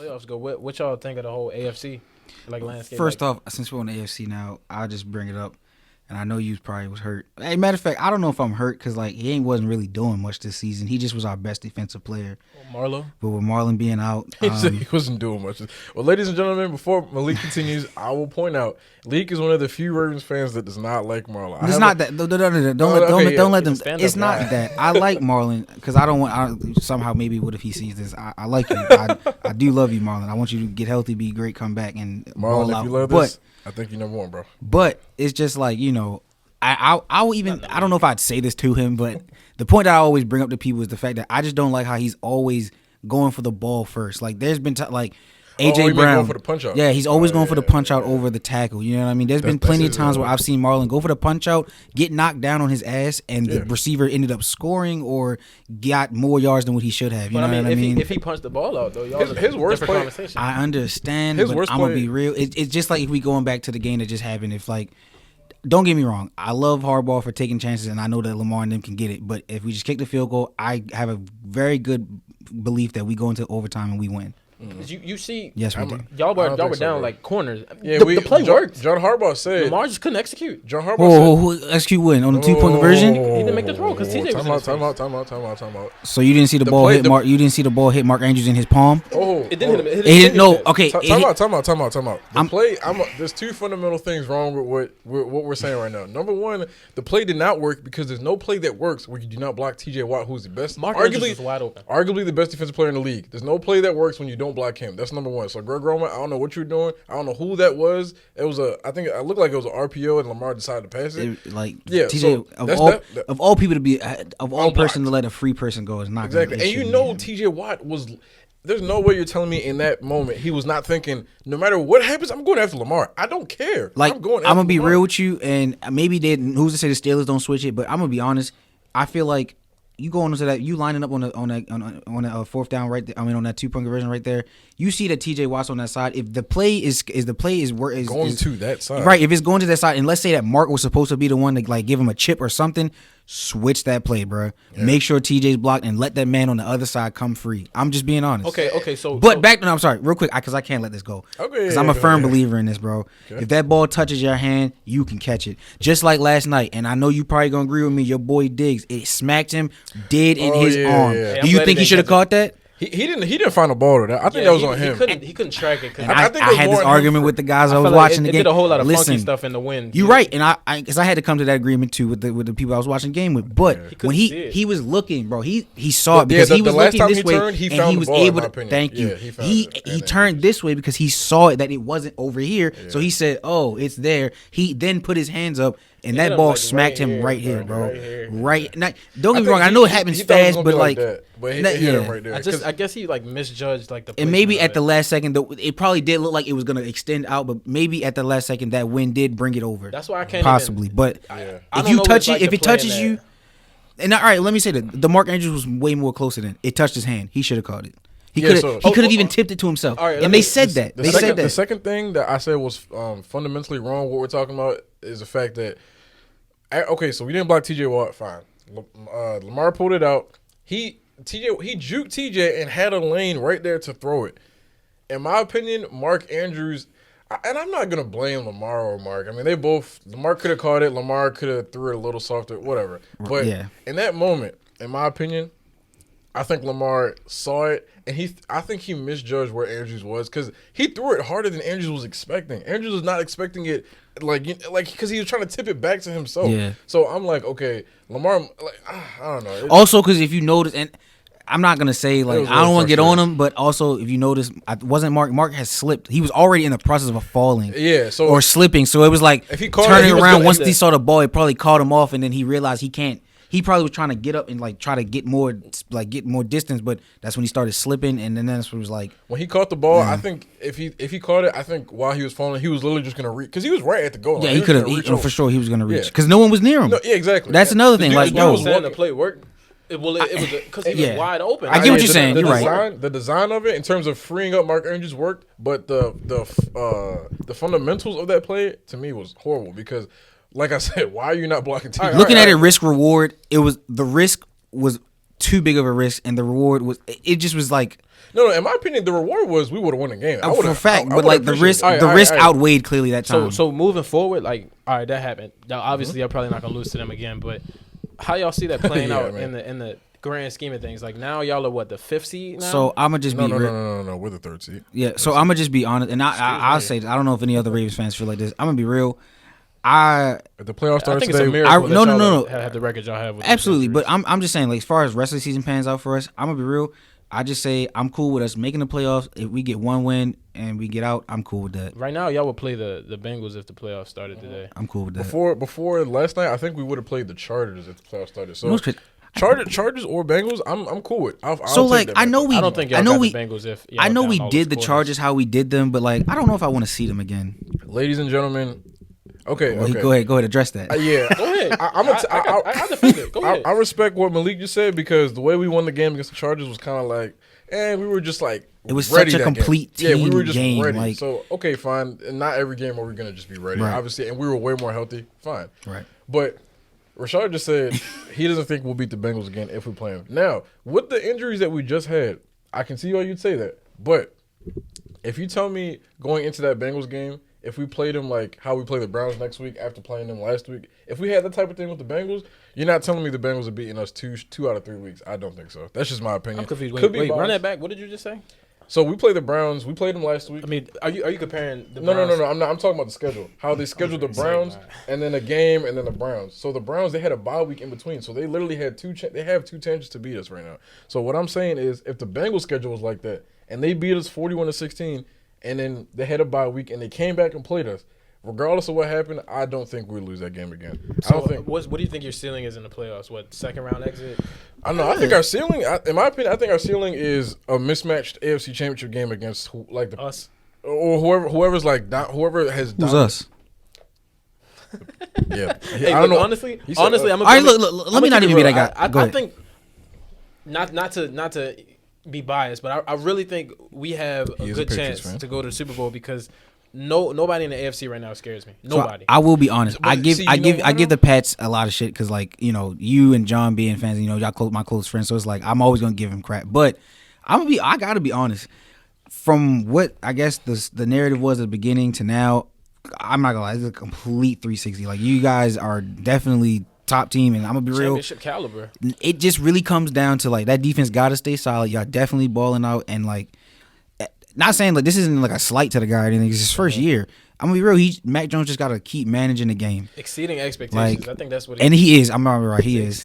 playoffs go, what y'all think of the whole AFC landscape? First off, since we're on the AFC now, I'll just bring it up. And I know you probably was hurt. Hey, matter of fact, I don't know if I'm hurt because he wasn't really doing much this season. He just was our best defensive player. Marlon? But with Marlon being out, he said he wasn't doing much. Well, ladies and gentlemen, before Malik continues, I will point out Malik is one of the few Ravens fans that does not like Marlon. It's not that. Don't let them. It's not that. I like Marlon because I don't want. Somehow, maybe what if he sees this? I like you. I do love you, Marlon. I want you to get healthy, be great, come back, and Marlon, if you love this, I think you're number one, bro. But it's just I will even. I don't know if I'd say this to him, but the point that I always bring up to people is the fact that I just don't like how he's always going for the ball first. There's been AJ Brown going for the punch out. Yeah, he's always going for the punch out over the tackle. You know what I mean? There's been plenty of times where I've seen Marlon go for the punch out, get knocked down on his ass, and the receiver ended up scoring or got more yards than what he should have. You know what I mean? If he punched the ball out, though, his worst play. Conversation. I understand, but I'm gonna be real. It's just like if we going back to the game that just happened. Don't get me wrong. I love Harbaugh for taking chances, and I know that Lamar and them can get it. But if we just kick the field goal, I have a very good belief that we go into overtime and we win. You see, yes, we do. Y'all were down corners. Yeah, the play worked. John Harbaugh said Lamar just couldn't execute. John Harbaugh said, execute when on the 2-point conversion. He didn't make the throw because TJ was time out. So you didn't see the ball hit Mark. You didn't see the ball hit Mark Andrews in his palm. It didn't hit him. It didn't. No. Okay. Time out. The play. There's two fundamental things wrong with what we're saying right now. Number one, the play did not work because there's no play that works where you do not block TJ Watt, who's the best, Mark Andrews was wide open, arguably the best defensive player in the league. There's no play that works when you don't block him. That's number one. So Greg Roman, I don't know what you're doing. I don't know who that was. It was I think it looked like it was an RPO, and Lamar decided to pass it. TJ of all people to be of all person to let a free person go is not exactly. And TJ Watt was. There's no way you're telling me in that moment he was not thinking, no matter what happens, I'm going after Lamar. I don't care. I'm gonna be real with you, and maybe who's to say the Steelers don't switch it, but I'm gonna be honest. I feel like you going into that, you lining up on a fourth down right there. I mean, on that 2-point conversion right there. You see that TJ Watt's on that side. If the play is going to that side, right? If it's going to that side, and let's say that Mark was supposed to be the one to give him a chip or something, switch that play, bro. Yeah. Make sure TJ's blocked and let that man on the other side come free. I'm just being honest. Okay. I'm sorry, real quick, because I can't let this go. Okay. Because I'm a firm believer in this, bro. Okay. If that ball touches your hand, you can catch it. Just like last night, and I know you probably gonna agree with me. Your boy Diggs, it smacked him dead in his arm. Yeah. Do you think he should have caught that? He didn't find a ball to that. I think that was on him. He couldn't track it. I had this argument with the guys I was watching the game. It did a whole lot of funky stuff in the wind. You're right, and because I had to come to that agreement too with the people I was watching the game with. But when he was looking, bro, he saw it because he was looking this way, and he was able to. Thank you. He turned this way because he saw it that it wasn't over here. So he said, "Oh, it's there." He then put his hands up. And that ball smacked him right here, bro. Right. Now, don't get me wrong. I know it happens fast, but I guess he misjudged the. And maybe at the last second, it probably did look like it was gonna extend out, but maybe at the last second that wind did bring it over. That's why I can't possibly. But if you touch it, if it touches you, and all right, let me say that the Mark Andrews was way more closer than it touched his hand. He should have caught it. He could have even tipped it to himself. And they said that. The second thing that I said was fundamentally wrong. What we're talking about is the fact that. Okay, so we didn't block TJ Watt. Fine. Lamar pulled it out. He juked TJ and had a lane right there to throw it. In my opinion, Mark Andrews, and I'm not gonna blame Lamar or Mark. I mean, Lamar could have caught it. Lamar could have threw it a little softer, whatever. But in that moment, in my opinion, I think Lamar saw it, and I think he misjudged where Andrews was because he threw it harder than Andrews was expecting. Andrews was not expecting it because he was trying to tip it back to himself. Yeah. So I'm like, okay, Lamar, I don't know. Also, because if you notice, and I'm not gonna say I don't want to get on him, but also if you notice, wasn't Mark has slipped. He was already in the process of falling. Yeah. So or slipping. So it was like if he turning around. Once he saw the ball, it probably caught him off, and then he realized he can't. He probably was trying to get up and try to get more distance, but that's when he started slipping, and then that's what it was like. When he caught the ball, I think if he caught it, I think while he was falling, he was literally just gonna reach because he was right at the goal line. Yeah, he could have for sure. He was gonna reach because no one was near him. No, yeah, exactly. That's another thing. The play worked. It was because he was wide open. I get what you're saying. You're right. The design of it in terms of freeing up Mark Andrews worked, but the fundamentals of that play to me was horrible because. Like I said, why are you not blocking TJ? Looking at it risk reward, the risk was too big of a risk, and the reward was it just was like. No, in my opinion, the reward was we would have won the game. For a fact, but like the risk outweighed clearly that time. So moving forward, like, all right, that happened. Now, obviously, I'm probably not gonna lose to them again. But how y'all see that playing out in the grand scheme of things? Like now, y'all are what, the 5th seed now? So I'm gonna just be no. We're the 3rd seed. Yeah. So I'm gonna just be honest, and I'll say I don't know if any other Ravens fans feel like this. I'm gonna be real. If the playoffs start today, it's a miracle no. Have the record y'all have. With absolutely, but I'm just saying, like, as far as rest of the season pans out for us, I'm gonna be real. I just say I'm cool with us making the playoffs. If we get one win and we get out, I'm cool with that. Right now, y'all would play the Bengals if the playoffs started today. I'm cool with that. Before last night, I think we would have played the Chargers if the playoffs started. So Chargers or Bengals, I'm cool with. I know we. I don't think y'all got the Bengals if. I know we did the Chargers how we did them, but like I don't know if I want to see them again. Ladies and gentlemen. Okay. Go ahead, address that. Yeah, go ahead. I defend it. Go ahead. I respect what Malik just said because the way we won the game against the Chargers was kind of like, we were just like, it was such a complete team game. Yeah, we were just ready. Like, so okay, fine. And not every game are we gonna just be ready, obviously. And we were way more healthy. Fine. Right. But Rashard just said he doesn't think we'll beat the Bengals again if we play them. Now, with the injuries that we just had, I can see why you'd say that. But if you tell me going into that Bengals game, if we played them like how we play the Browns next week after playing them last week, if we had that type of thing with the Bengals, you're not telling me the Bengals are beating us two out of 3 weeks. I don't think so. That's just my opinion. I'm confused. Wait, run that back. What did you just say? So we played the Browns. We played them last week. I mean, are you comparing the Browns? No. I'm not. I'm talking about the schedule. How they scheduled the Browns and then a game and then the Browns. So the Browns, they had a bye week in between. So they literally had they have 2 chances to beat us right now. So what I'm saying is if the Bengals schedule was like that and they beat us 41-16 and then they had a bye week and they came back and played us, regardless of what happened, I don't think we'll lose that game again. So what do you think your ceiling is in the playoffs? What, 2nd round exit? I don't know. I think our ceiling, in my opinion, our ceiling is a mismatched AFC Championship game against us or whoever's like whoever has. Who's us? Yeah, hey, I don't know. Honestly, I'm. All right, look. Let me not even be that guy. I think not to be biased, but I really think we have a good chance to go to the Super Bowl because. Nobody in the AFC right now scares me. Nobody. So I will be honest. I give the Pats a lot of shit because like you and John being fans, y'all my close friends. So it's like I'm always gonna give him crap. But I gotta be honest. From what I guess the narrative was at the beginning to now, I'm not gonna lie. It's a complete 360. Like you guys are definitely top team, and I'm gonna be real. Championship caliber. It just really comes down to like that defense gotta stay solid. Y'all definitely balling out and like. Not saying like this isn't like a slight to the guy or anything. It's his first year. I'm gonna be real. Mac Jones just gotta keep managing the game, exceeding expectations. I think that's what. He is. I'm not right. He is